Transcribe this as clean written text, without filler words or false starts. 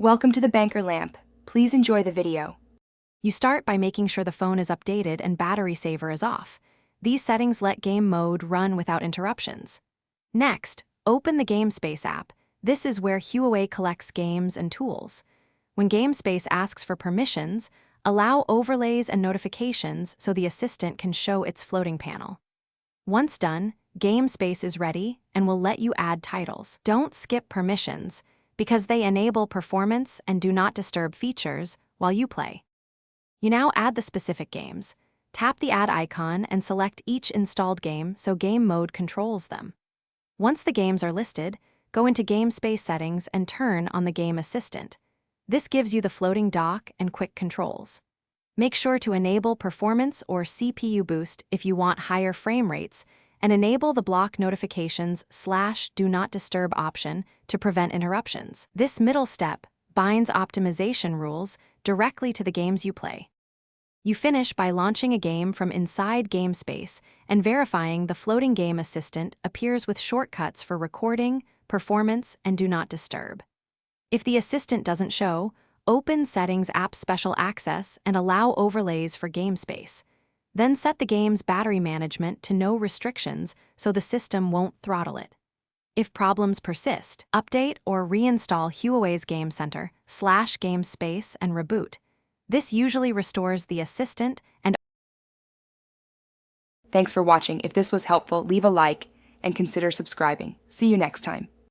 Welcome to the Banker Lamp. Please enjoy the video. You start by making sure the phone is updated and battery saver is off. These settings let game mode run without interruptions. Next, open the GameSpace app. This is where Huawei collects games and tools. When GameSpace asks for permissions, allow overlays and notifications so the assistant can show its floating panel. Once done, GameSpace is ready and will let you add titles. Don't skip permissions, because they enable performance and do not disturb features while you play. You now add the specific games. Tap the add icon and select each installed game so game mode controls them. Once the games are listed, go into GameSpace settings and turn on the Game Assistant. This gives you the floating dock and quick controls. Make sure to enable performance or CPU boost if you want higher frame rates, and enable the block notifications / do not disturb option to prevent interruptions. This middle step binds optimization rules directly to the games you play. You finish by launching a game from inside GameSpace and verifying the floating game assistant appears with shortcuts for recording, performance, and do not disturb. If the assistant doesn't show, open Settings App Special Access and allow overlays for GameSpace. Then set the game's battery management to no restrictions so the system won't throttle it. If problems persist, update or reinstall Huawei's Game Center / GameSpace and reboot. This usually restores the assistant and... Thanks for watching. If this was helpful, leave a like and consider subscribing. See you next time.